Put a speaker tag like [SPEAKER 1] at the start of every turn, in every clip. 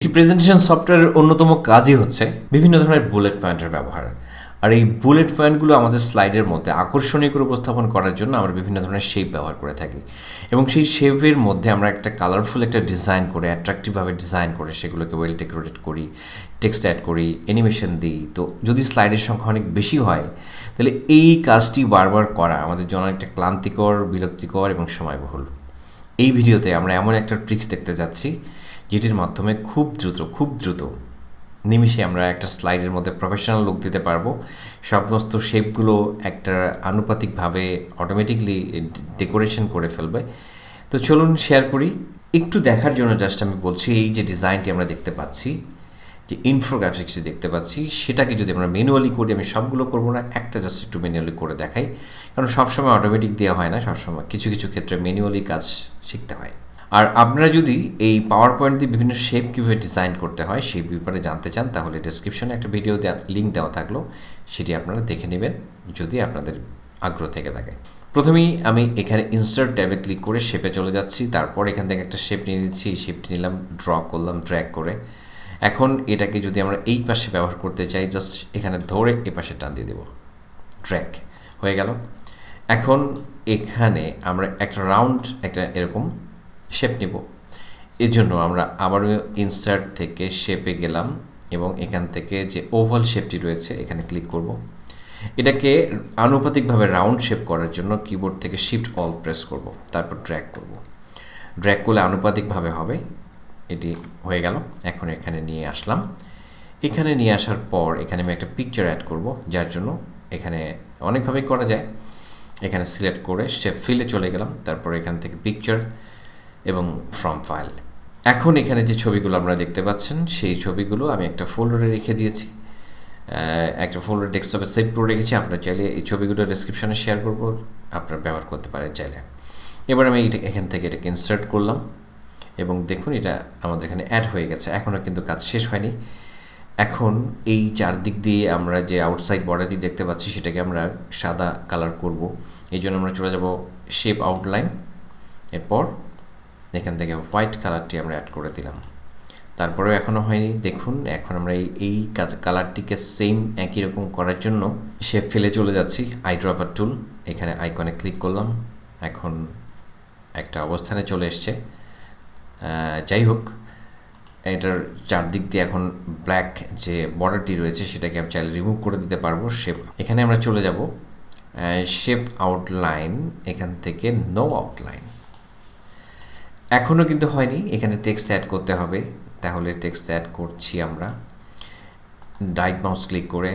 [SPEAKER 1] একটি প্রেজেন্টেশন সফটওয়্যারের অন্যতম কাজই হচ্ছে বিভিন্ন ধরনের বুলেট পয়েন্টের ব্যবহার। আর এই বুলেট পয়েন্টগুলো আমাদের স্লাইডের মধ্যে আকর্ষণীয় করে উপস্থাপন করার জন্য আমরা বিভিন্ন ধরনের শেপ ব্যবহার করে থাকি, এবং সেই শেপের মধ্যে আমরা একটা কালারফুল একটা ডিজাইন করে, অ্যাট্রাকটিভভাবে ডিজাইন করে সেগুলোকে ওয়েল ডেকোরেট করি, টেক্সট অ্যাড করি, অ্যানিমেশন দিই। তো যদি স্লাইডের সংখ্যা অনেক বেশি হয় তাহলে এই কাজটি বারবার করা আমাদের জন্য একটা ক্লান্তিকর, বিরক্তিকর এবং সময়বহুল। এই ভিডিওতে আমরা এমন একটা ট্রিক্স দেখতে যাচ্ছি যেটির মাধ্যমে খুব দ্রুত নিমিষে আমরা একটা স্লাইডের মধ্যে প্রফেশনাল লুক দিতে পারবো। সমস্ত শেপগুলো একটা আনুপাতিকভাবে অটোমেটিকলি ডেকোরেশন করে ফেলবে। তো চলুন শেয়ার করি। একটু দেখার জন্য জাস্ট আমি বলছি, এই যে ডিজাইনটি আমরা দেখতে পাচ্ছি, যে ইনফোগ্রাফিক্সটি দেখতে পাচ্ছি, সেটাকে যদি আমরা ম্যানুয়ালি করি, আমি সবগুলো করবো না, একটা জাস্ট একটু ম্যানুয়ালি করে দেখাই, কারণ সবসময় অটোমেটিক দেওয়া হয় না, সবসময় কিছু কিছু ক্ষেত্রে ম্যানুয়ালি কাজ শিখতে হয়। আর আপনারা যদি এই পাওয়ার পয়েন্ট দিয়ে বিভিন্ন শেপ কীভাবে ডিজাইন করতে হয় সেই ব্যাপারে জানতে চান, তাহলে ডেসক্রিপশনে একটা ভিডিও লিঙ্ক দেওয়া থাকলো, সেটি আপনারা দেখে নেবেন যদি আপনাদের আগ্রহ থেকে থাকে। প্রথমেই আমি এখানে ইনসার্ট ট্যাবে ক্লিক করে শেপে চলে যাচ্ছি। তারপর এখান থেকে একটা শেপ নিয়ে নিচ্ছি, এই শেপটি নিলাম, ড্র করলাম ড্র্যাগ করে। এখন এটাকে যদি আমরা এই পাশে ব্যবহার করতে চাই, জাস্ট এখানে ধরে এ পাশে টান দিয়ে দেবো, ড্র্যাগ হয়ে গেল। এখন এখানে আমরা একটা রাউন্ড একটা এরকম শেপ নেব। এর জন্য আমরা আবারও ইনসার্ট থেকে শেপে গেলাম এবং এখান থেকে যে ওভাল শেপটি রয়েছে এখানে ক্লিক করব। এটাকে আনুপাতিকভাবে রাউন্ড শেপ করার জন্য কিবোর্ড থেকে শিফট অল প্রেস করব, তারপর ড্র্যাগ করব। ড্র্যাগ করলে আনুপাতিকভাবে হবে, এটি হয়ে গেল। এখন এখানে নিয়ে আসলাম। এখানে নিয়ে আসার পর এখানে আমি একটা পিকচার অ্যাড করব, যার জন্য এখানে অনেকভাবেই করা যায়। এখানে সিলেক্ট করে শেপ ফিলে চলে গেলাম, তারপর এখান থেকে পিকচার এবং ফ্রম ফাইল। এখন এখানে যে ছবিগুলো আপনারা দেখতে পাচ্ছেন সেই ছবিগুলো আমি একটা ফোল্ডারে রেখে দিয়েছি, একটা ফোল্ডার ডেস্কটপে সেভ করে রেখেছি। আপনারা চাইলে এই ছবিগুলো ডেসক্রিপশনে শেয়ার করবো, আপনারা ব্যবহার করতে পারেন চাইলে। এবার আমি এখান থেকে এটাকে ইনসার্ট করলাম এবং দেখুন এটা আমাদের এখানে অ্যাড হয়ে গেছে। এখনও কিন্তু কাজ শেষ হয়নি। এখন এই চারদিক দিয়ে আমরা যে আউটসাইড বর্ডারটি দেখতে পাচ্ছি সেটাকে আমরা সাদা কালার করব। এই জন্য আমরা চলে যাব শেপ আউটলাইন, এরপর এখান থেকে হোয়াইট কালারটি আমরা অ্যাড করে দিলাম। তারপরেও এখনও হয়নি, দেখুন এখন আমরা এই কালারটিকে সেম একই রকম করার জন্য শেপ ফেলে চলে যাচ্ছি, আইড্রপার টুল, এখানে আইকনে ক্লিক করলাম। এখন একটা অবস্থানে চলে এসছে। যাই হোক, এটার চারদিক দিয়ে এখন ব্ল্যাক যে বর্ডারটি রয়েছে সেটাকে আমি চাইলে রিমুভ করে দিতে পারবো। শেপ এখানে আমরা চলে যাব শেপ আউটলাইন, এখান থেকে নো আউটলাইন। এখনও কিন্তু হয়নি, এখানে টেক্সট অ্যাড করতে হবে। তাহলে টেক্সট অ্যাড করছি আমরা, রাইট মাউস ক্লিক করে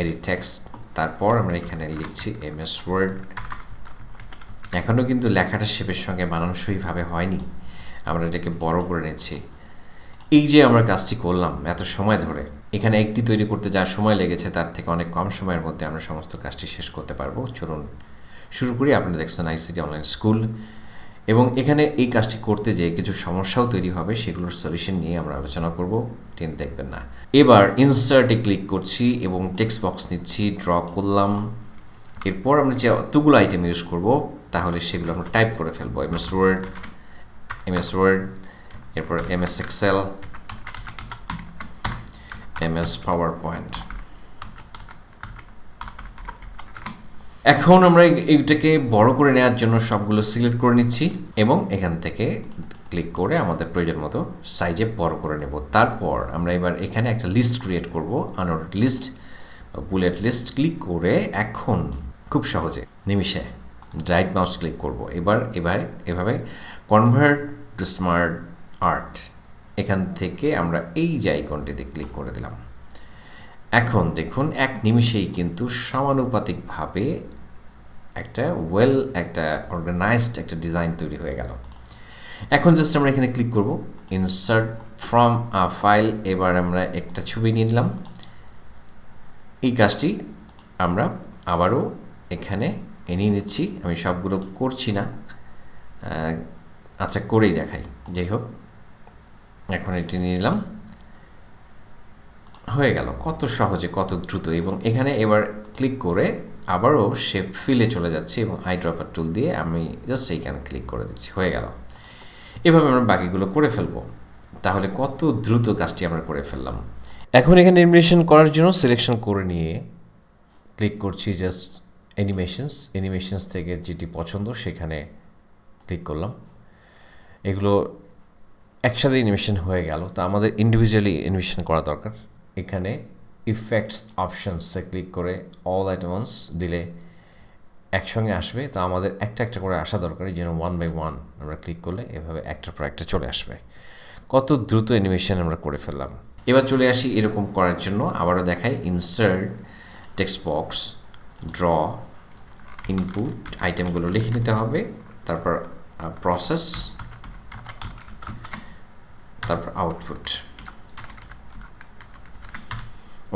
[SPEAKER 1] এডিট টেক্সট, তারপর আমরা এখানে লিখছি MS ওয়ার্ড। এখনও কিন্তু লেখাটা শেপের সঙ্গে মানানসইভাবে হয়নি, আমরা এটাকে বড় করে নিচ্ছি। এই যে আমরা কাজটি করলাম এত সময় ধরে, এখানে একটি তৈরি করতে যা সময় লেগেছে তার থেকে অনেক কম সময়ের মধ্যে আমরা সমস্ত কাজটি শেষ করতে পারবো। চলুন শুরু করি। আপনারা দেখছেন ICT অনলাইন স্কুল, এবং এখানে এই কাজটি করতে যেয়ে কিছু সমস্যাও তৈরি হবে, সেগুলোর সলিউশন নিয়ে আমরা আলোচনা করব, টেন দেখবেন না। এবার ইনসার্টে ক্লিক করছি এবং টেক্সট বক্স নিচ্ছি, ড্র করলাম। এরপর আমরা যে অতগুলো আইটেম ইউজ করব তাহলে সেগুলো আমরা টাইপ করে ফেলবো, MS ওয়ার্ড, এরপর MS Excel, MS PowerPoint. এখন আমরা এইটাকে বড় করে নেওয়ার জন্য সবগুলো সিলেক্ট করে নিচ্ছি এবং এখান থেকে ক্লিক করে আমাদের প্রয়োজন মতো সাইজে বড় করে নেব। তারপর আমরা এবার এখানে একটা লিস্ট ক্রিয়েট করব, unordered list, bullet list. Click করে এখন খুব সহজে নিমিষে রাইট মাউস ক্লিক করব। এবার এভাবে কনভার্ট টু স্মার্ট আর্ট, এখান থেকে আমরা এই যে আইকনটিতে ক্লিক করে দিলাম। এখন দেখুন এক নিমিষেই কিন্তু সমানুপাতিকভাবে একটা একটা অর্গানাইজড একটা ডিজাইন তৈরি হয়ে গেল। এখন জাস্ট আমরা এখানে ক্লিক করব, ইনসার্ট ফ্রম আ ফাইল। এবার আমরা একটা ছবি নিয়ে নিলাম। এই কাজটি আমরা আবারও এখানে নিয়ে নিচ্ছি, আমি সবগুলো করছি না, আচ্ছা করেই দেখাই। যাই হোক, এখন এটি নিয়ে নিলাম, হয়ে গেল কত সহজে, কত দ্রুত। এবং এখানে এবার ক্লিক করে আবারও শেপ ফিলে চলে যাচ্ছি এবং আইড্রপার টুল দিয়ে আমি জাস্ট এইখানে ক্লিক করে দিচ্ছি, হয়ে গেল। এভাবে আমরা বাকিগুলো করে ফেলবো। তাহলে কত দ্রুত কাজটি আমরা করে ফেললাম। এখন এখানে অ্যানিমেশন করার জন্য সিলেকশন করে নিয়ে ক্লিক করছি জাস্ট অ্যানিমেশনস থেকে যেটি পছন্দ সেখানে ক্লিক করলাম। এগুলো একসাথে অ্যানিমেশন হয়ে গেল, তো আমাদের ইন্ডিভিজুয়ালি অ্যানিমেশন করা দরকার। এখানে ইফেক্টস অপশনসে ক্লিক করে অল অ্যাট ওয়ান্স দিলে একসঙ্গে আসবে, তো আমাদের একটা একটা করে আসা দরকার, এই জন্য 1 by 1 আমরা ক্লিক করলে এভাবে একটার পর একটা চলে আসবে। কত দ্রুত অ্যানিমেশন আমরা করে ফেললাম। এবার চলে আসি এরকম করার জন্য, আবারও দেখাই insert, text box, draw, input, আইটেমগুলো লিখে নিতে হবে, তারপর প্রসেস, তারপর আউটপুট।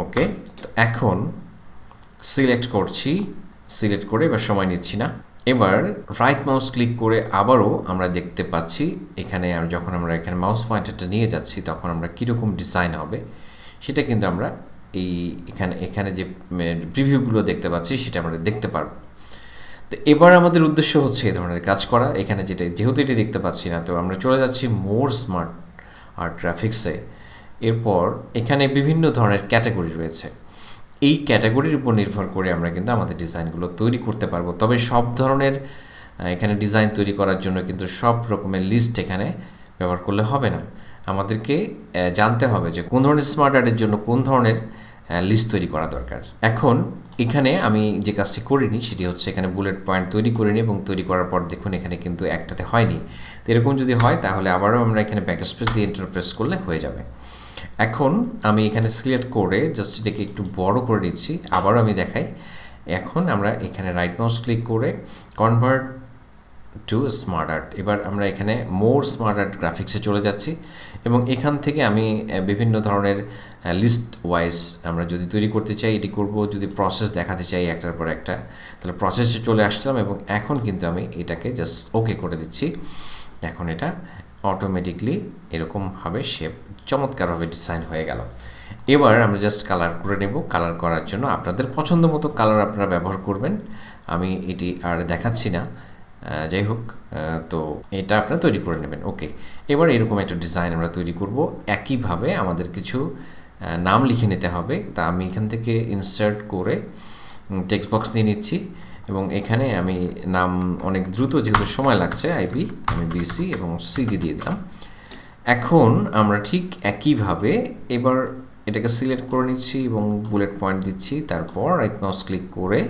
[SPEAKER 1] ওকে, এখন সিলেক্ট করছি, সিলেক্ট করে এবার সময় নিচ্ছি না। এবার রাইট মাউস ক্লিক করে আবারও আমরা দেখতে পাচ্ছি এখানে, আর যখন আমরা এখানে মাউস পয়েন্টারটা নিয়ে যাচ্ছি তখন আমরা কীরকম ডিজাইন হবে সেটা কিন্তু আমরা এখানে যে প্রিভিউগুলো দেখতে পাচ্ছি সেটা আমরা দেখতে পারবো। তো এবার আমাদের উদ্দেশ্য হচ্ছে এই ধরনের কাজ করা। এখানে যেহেতু এটি দেখতে পাচ্ছি না, তো আমরা চলে যাচ্ছি মোর স্মার্ট আর্ট গ্রাফিক্সে। এরপর এখানে বিভিন্ন ধরনের ক্যাটাগরি রয়েছে, এই ক্যাটাগরির উপর নির্ভর করে আমরা কিন্তু আমাদের ডিজাইনগুলো তৈরি করতে পারবো। তবে সব ধরনের এখানে ডিজাইন তৈরি করার জন্য কিন্তু সব রকমের লিস্ট এখানে ব্যবহার করলে হবে না। আমাদেরকে জানতে হবে যে কোন ধরনের স্মার্ট আর্টের জন্য কোন ধরনের লিস্ট তৈরি করা দরকার। এখন এখানে আমি যে কাজটি করিনি সেটি হচ্ছে এখানে বুলেট পয়েন্ট তৈরি করিনি, এবং তৈরি করার পর দেখুন এখানে কিন্তু একটাতে হয়নি। তো এরকম যদি হয় তাহলে আবারও আমরা এখানে ব্যাকস্পেস দিয়ে এন্টার প্রেস করলে হয়ে যাবে। এখন আমি এখানে সিলেক্ট করে জাস্ট এটাকে একটু বড় করে নিচ্ছি, আবারও আমি দেখাই। এখন আমরা এখানে রাইট মাউস ক্লিক করে কনভার্ট টু স্মার্ট আর্ট, এবার আমরা এখানে মোর স্মার্ট আর্ট গ্রাফিক্সে চলে যাচ্ছি, এবং এখান থেকে আমি বিভিন্ন ধরনের লিস্ট ওয়াইজ আমরা যদি তৈরি করতে চাই এটি করব, যদি প্রসেস দেখাতে চাই একটার পর একটা তাহলে প্রসেসে চলে আসলাম, এবং এখন কিন্তু আমি এটাকে জাস্ট ওকে করে দিচ্ছি। এখন এটা অটোমেটিকলি এরকমভাবে শেপ চমৎকারভাবে ডিজাইন হয়ে গেল। এবার আমরা জাস্ট কালার করে নেব। কালার করার জন্য আপনাদের পছন্দ মতো কালার আপনারা ব্যবহার করবেন, আমি এটি আর দেখাচ্ছি না। যাই হোক, তো এটা আপনারা তৈরি করে নেবেন। ওকে, এবার এরকম একটা ডিজাইন আমরা তৈরি করব। একইভাবে আমাদের কিছু নাম লিখে নিতে হবে। তা আমি এখান থেকে ইনসার্ট করে টেক্সট বক্স নিয়ে নিচ্ছি, এবং এখানে আমি নাম অনেক দ্রুত যেহেতু সময় লাগছে আইবি, আমি বিসি এবং সিডি দিয়ে দিলাম। এখন আমরা ঠিক একইভাবে এবার এটাকে সিলেক্ট করে নিচ্ছি এবং বুলেট পয়েন্ট দিচ্ছি, তারপর রাইট মাউস ক্লিক করে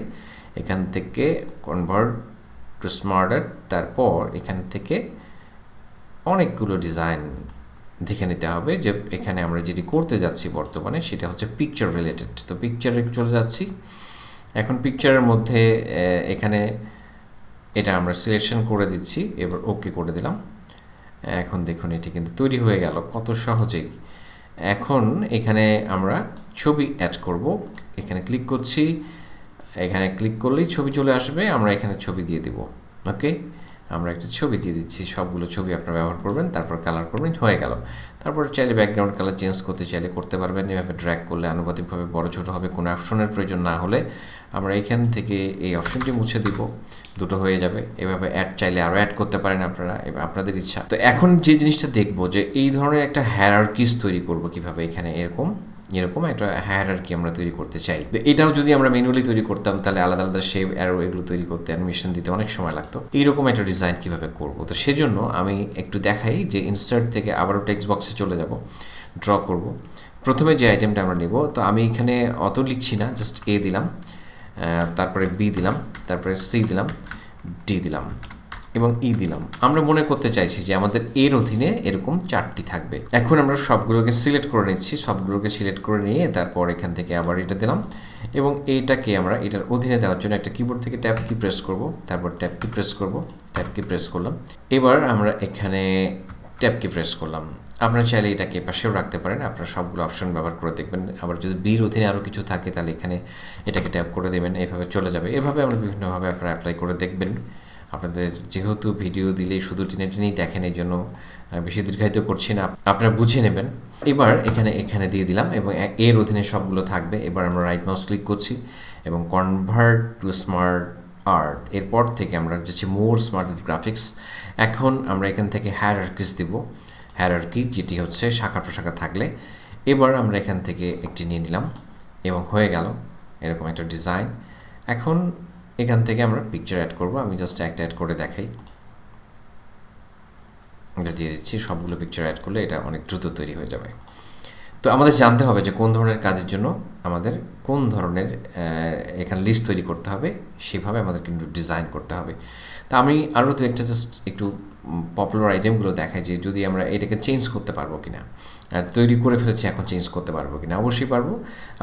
[SPEAKER 1] এখান থেকে কনভার্ট টু স্মার্ট আর্ট, তারপর এখান থেকে অনেকগুলো ডিজাইন দেখে নিতে হবে যে এখানে আমরা যেটি করতে যাচ্ছি বর্তমানে সেটা হচ্ছে পিকচার রিলেটেড। তো পিকচারে চলে যাচ্ছি। এখন পিকচারের মধ্যে এখানে এটা আমরা সিলেকশন করে দিচ্ছি, এবার ওকে করে দিলাম। এখন দেখুন এটি কিন্তু তৈরি হয়ে গেল কত সহজেই। এখন এখানে আমরা ছবি অ্যাড করব, এখানে ক্লিক করছি, এখানে ক্লিক করলেই ছবি চলে আসবে, আমরা এখানে ছবি দিয়ে দেব। ওকে, আমরা একটা ছবি দিয়ে দিচ্ছি, সবগুলো ছবি আপনারা ব্যবহার করবেন, তারপর কালার করবেন, হয়ে গেল। তারপর চাইলে ব্যাকগ্রাউন্ড কালার চেঞ্জ করতে চাইলে করতে পারবেন, এভাবে ড্র্যাগ করলে আনুপাতিকভাবে বড় ছোটো হবে। কোনো অপশনের প্রয়োজন না হলে আমরা এখান থেকে এই অপশনটি মুছে দিব, দুটো হয়ে যাবে। এভাবে অ্যাড চাইলে আরও অ্যাড করতে পারেন আপনারা, আপনাদের ইচ্ছা। তো এখন যে জিনিসটা দেখবো যে এই ধরনের একটা হায়ারার্কিস তৈরি করব কিভাবে। এখানে এরকম একটা হায়ারার্কি আমরা তৈরি করতে চাই। তো এটাও যদি আমরা ম্যানুয়ালি তৈরি করতাম তাহলে আলাদা আলাদা শেপ, অ্যারো এগুলো তৈরি করতে, অ্যানিমেশন দিতে অনেক সময় লাগতো। এইরকম একটা ডিজাইন কিভাবে করব, তো সেজন্য আমি একটু দেখাই যে ইনসার্ট থেকে আবারও টেক্সট বক্সে চলে যাব, ড্র করব। প্রথমে যে আইটেমটা আমরা নেব, তো আমি এখানে অত লিখছি না, জাস্ট এ দিলাম, তারপরে বি দিলাম, তারপরে সি দিলাম, ডি দিলাম এবং ই দিলাম। আমরা মনে করতে চাইছি যে আমাদের এর অধীনে এরকম 4টি থাকবে। এখন আমরা সবগুলোকে সিলেক্ট করে নিচ্ছি, সবগুলোকে সিলেক্ট করে নিয়ে তারপর এখান থেকে আবার এটা দিলাম, এবং এইটাকে আমরা এটার অধীনে দেওয়ার জন্য একটা কিবোর্ড থেকে ট্যাব কি প্রেস করব, তারপর ট্যাব কি প্রেস করব, ট্যাব কি প্রেস করলাম। এবার আমরা এখানে ট্যাব কি প্রেস করলাম। আপনারা চাইলে এটাকে পাশেও রাখতে পারেন, আপনারা সবগুলো অপশন ব্যবহার করে দেখবেন। আবার যদি বির অধীনে আরও কিছু থাকে তাহলে এখানে এটাকে ট্যাব করে দেবেন, এইভাবে চলে যাবে। এভাবে আমরা বিভিন্নভাবে আপনারা অ্যাপ্লাই করে দেখবেন। আপনাদের যেহেতু ভিডিও দিলেই শুধু টেনেই দেখেন, এই জন্য বেশি দীর্ঘায়িত করছি না, আপনারা বুঝে নেবেন। এবার এখানে দিয়ে দিলাম এবং এর অধীনে সবগুলো থাকবে। এবার আমরা রাইট মাউস ক্লিক করছি এবং কনভার্ট টু স্মার্ট আর্ট, এরপর থেকে আমরা যাচ্ছি মোর স্মার্ট গ্রাফিক্স। এখন আমরা এখান থেকে হায়ারার্কিস দিব, হায়ারার্কি, যেটি হচ্ছে শাখা প্রশাখা থাকলে। এবার আমরা এখান থেকে একটি নিয়ে নিলাম এবং হয়ে গেল এরকম একটা ডিজাইন। এখন এখান থেকে আমরা পিকচার অ্যাড করব। আমি জাস্ট একটা অ্যাড করে দেখাই, এটা দিয়ে দিচ্ছি। সবগুলো পিকচার অ্যাড করলে এটা অনেক দ্রুত তৈরি হয়ে যাবে। তো আমাদের জানতে হবে যে কোন ধরনের কাজের জন্য আমাদের কোন ধরনের এখানে লিস্ট তৈরি করতে হবে, সেভাবে আমাদের কিন্তু ডিজাইন করতে হবে। তো আমি আরও দু একটা জাস্ট একটু পপুলার আইটেমগুলো দেখাই যে যদি আমরা এটাকে চেঞ্জ করতে পারবো কিনা, তৈরি করে ফেলেছি এখন চেঞ্জ করতে পারবো কিনা। অবশ্যই পারবো।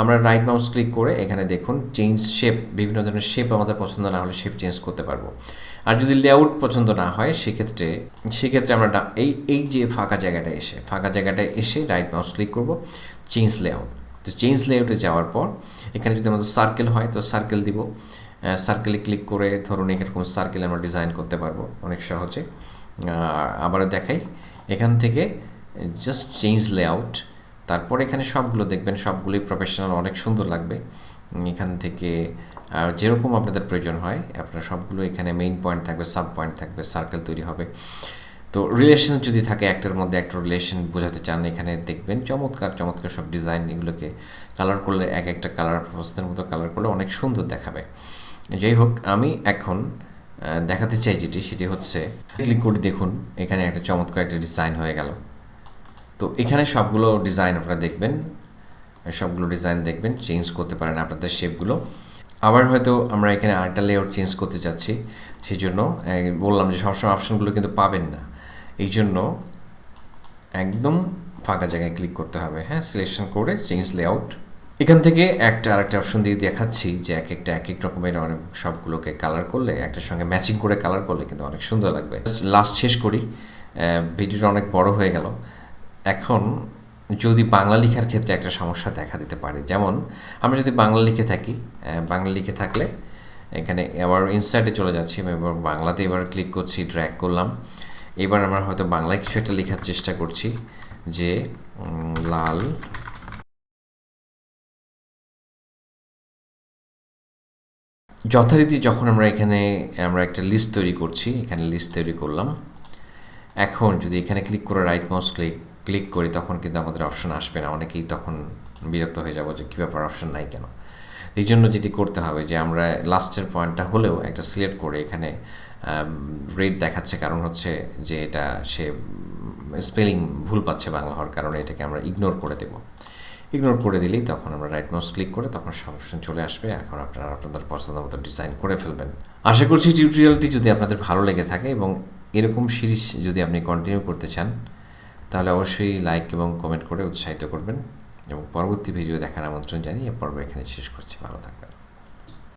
[SPEAKER 1] আমরা রাইট মাউস ক্লিক করে এখানে দেখুন চেঞ্জ শেপ, বিভিন্ন ধরনের শেপ আমাদের পছন্দ না হলে শেপ চেঞ্জ করতে পারবো। আর যদি লেআউট পছন্দ না হয় সেক্ষেত্রে আমরা এই যে ফাঁকা জায়গাটায় এসে রাইট মাউস ক্লিক করব, চেঞ্জ লেআউট। তো চেঞ্জ লেআউটে যাওয়ার পর এখানে যদি আমাদের সার্কেল হয় তো সার্কেল দিব। সার্কেলে ক্লিক করে ধরুন এরকম সার্কেল আমরা ডিজাইন করতে পারবো অনেক সহজে। আবারও দেখাই, এখান থেকে জাস্ট চেঞ্জ লেআউট, তারপর এখানে সবগুলো দেখবেন, সবগুলোই প্রফেশনাল, অনেক সুন্দর লাগবে। এখান থেকে যেরকম আপনাদের প্রয়োজন হয় আপনারা সবগুলো, এখানে মেইন পয়েন্ট থাকবে, সাব পয়েন্ট থাকবে, সার্কেল তৈরি হবে। তো রিলেশন যদি থাকে একটার মধ্যে একটা রিলেশন বোঝাতে চান, এখানে দেখবেন চমৎকার সব ডিজাইন। এগুলোকে কালার করলে এক একটা কালার পছন্দের মতো কালার করলে অনেক সুন্দর দেখাবে। যাই হোক, আমি এখন দেখাতে চাই সেটি হচ্ছে ক্লিক করে দেখুন এখানে একটা চমৎকার একটা ডিজাইন হয়ে গেল। তো এখানে সবগুলো ডিজাইন আপনারা দেখবেন, চেঞ্জ করতে পারেন আপনাদের শেপগুলো। আবার হয়তো আমরা এখানে আরেকটা লেআউট চেঞ্জ করতে চাচ্ছি, সেই জন্য বললাম যে সবসময় অপশনগুলো কিন্তু পাবেন না, এই জন্য একদম ফাঁকা জায়গায় ক্লিক করতে হবে। হ্যাঁ, সিলেকশন করে চেঞ্জ লেআউট। এখান থেকে আরেকটা অপশন দিয়ে দেখাচ্ছি যে এক এক রকমের অনেক সবগুলোকে কালার করলে, একটার সঙ্গে ম্যাচিং করে কালার করলে কিন্তু অনেক সুন্দর লাগবে। লাস্ট শেষ করি, ভিডিওটা অনেক বড় হয়ে গেল। এখন যদি বাংলা লেখার ক্ষেত্রে একটা সমস্যা দেখা দিতে পারে, যেমন আমরা যদি বাংলা লিখে থাকলে এখানে আবার ইনসার্টে চলে যাচ্ছি, আমি এবার বাংলাতে এবার ক্লিক করছি, ড্র্যাগ করলাম। এবার আমরা হয়তো বাংলায় কিছু একটা লেখার চেষ্টা করছি যে লাল যথারীতি। যখন আমরা একটা লিস্ট তৈরি করছি, এখানে লিস্ট তৈরি করলাম। এখন যদি এখানে ক্লিক করে রাইট মাউস ক্লিক করি তখন কিন্তু আমাদের অপশন আসবে না। অনেকেই তখন বিরক্ত হয়ে যাবো যে কী ব্যাপার, অপশন নাই কেন। এই জন্য যেটি করতে হবে যে আমরা লাস্টের পয়েন্টটা হলেও একটা সিলেক্ট করে, এখানে রেড দেখাচ্ছে কারণ হচ্ছে যে এটা সে স্পেলিং ভুল পাচ্ছে বাংলা হওয়ার কারণে, এটাকে আমরা ইগনোর করে দেব। ইগনোর করে দিলেই তখন আমরা রাইট মাউস ক্লিক করে তখন সব অপশন চলে আসবে। এখন আপনারা আপনাদের পছন্দ মতো ডিজাইন করে ফেলবেন। আশা করছি টিউটোরিয়ালটি যদি আপনাদের ভালো লেগে থাকে এবং এরকম সিরিজ যদি আপনি কন্টিনিউ করতে চান তাহলে অবশ্যই লাইক এবং কমেন্ট করে উৎসাহিত করবেন এবং পরবর্তী ভিডিও দেখার আমন্ত্রণ জানিয়ে পর্ব এখানে শেষ করছি। ভালো থাকবেন।